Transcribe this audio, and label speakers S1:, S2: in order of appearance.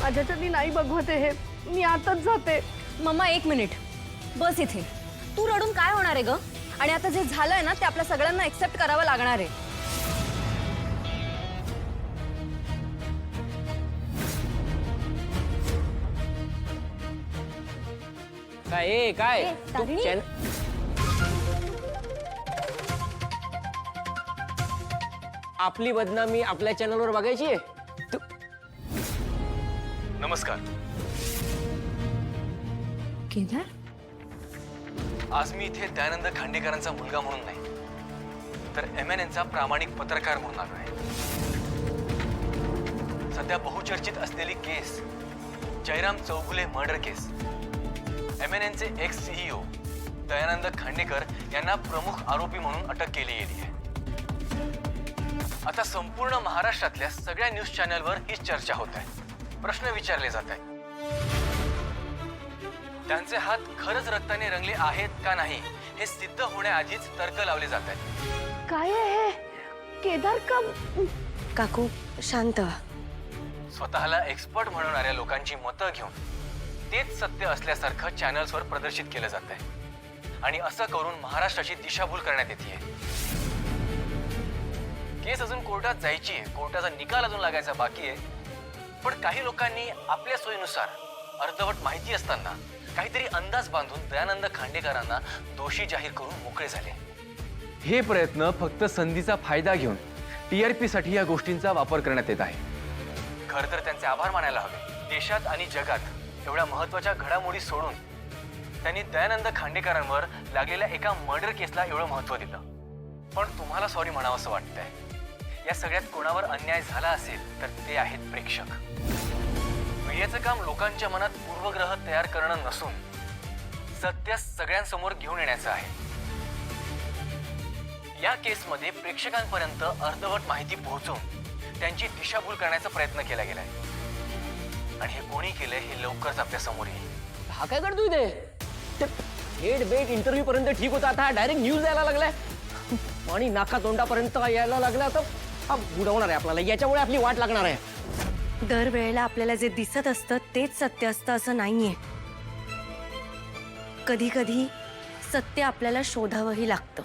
S1: माझ्याच्यानी नाही बघवते हे, मी आताच जाते.
S2: मम्मा 1 मिनिट बस इथे. तू रडून काय होणार आहे ग? आणि आता जे झालंय ना ते आपल्या सगळ्यांना एक्सेप्ट करावं लागणार आहे.
S3: काय
S2: तारिणी?
S3: आपली बदनामी आपल्या चॅनलवर बघायची आहे.
S4: नमस्कार.
S2: केदार,
S4: आज मी इथे दयानंद खांडेकरांचा मुलगा म्हणून नाही, तर MNNचा प्रामाणिक पत्रकार म्हणून आलो आहे. सध्या बहुचर्चित असलेली केस, जयराम चौगुले मर्डर केस, MNNचे एक्स CEO दयानंद खांडेकर यांना प्रमुख आरोपी म्हणून अटक केली गेली आहे. आता संपूर्ण महाराष्ट्रातल्या सगळ्या न्यूज चॅनलवर हीच चर्चा होत आहे. प्रश्न विचारले जात आहेत. त्यांचे हात खरंच रक्ताने रंगले आहेत का नाही हे सिद्ध होण्याआधीच तर्क लावले जात आहेत.
S1: काय आहे हे? केदार का?
S2: काकू शांत व्हा.
S4: स्वतःला एक्सपर्ट म्हणणाऱ्या लोकांची मतं घेऊन तेच सत्य असल्यासारखं चॅनल्सवर प्रदर्शित केलं जात आहे. आणि असं करून महाराष्ट्राची दिशाभूल करण्यात येते. केस अजून कोर्टात जायची आहे, कोर्टाचा निकाल अजून लागायचा बाकी आहे. पण काही लोकांनी आपल्या सोयीनुसार अर्धवट माहिती असताना काहीतरी अंदाज बांधून दयानंद खांडेकरांना दोषी जाहीर करून मोकळे झाले. हे प्रयत्न फक्त संधीचा फायदा घेऊन TRP साठी या गोष्टींचा वापर करण्यात येत आहे. खरं तर त्यांचे आभार मानायला हवे. देशात आणि जगात एवढ्या महत्त्वाच्या घडामोडी सोडून त्यांनी दयानंद खांडेकरांवर लागलेल्या एका मर्डर केसला एवढं महत्त्व दिलं. पण तुम्हाला सॉरी म्हणावंसं वाटतंय. या सगळ्यात कोणावर अन्याय झाला असेल तर ते आहेत प्रेक्षक. मीडियाचं काम लोकांच्या मनात पूर्वग्रह तयार करणं नसून सत्य सगळ्यांसमोर घेऊन येण्याचं आहे. या केसमध्ये प्रेक्षकांपर्यंत अर्धवट माहिती पोहोचवून त्यांची दिशाभूल करण्याचा प्रयत्न केला गेलाय. आणि हे कोणी केलंय हे लवकरच आपल्या समोर येईल.
S3: हा काय करतोय ते हेड बेट इंटरव्ह्यू पर्यंत ठीक होता, आता डायरेक्ट न्यूज यायला लागलाय आणि नाका तोंडापर्यंत यायला लागला. तर हा बुडवणार आहे आपल्याला. याच्यामुळे आपली वाट लागणार आहे.
S5: दरवेळेला आपल्याला जे दिसत असतं तेच सत्य असतं असं नाहीये. कधी कधी सत्य आपल्याला शोधावंही लागतं.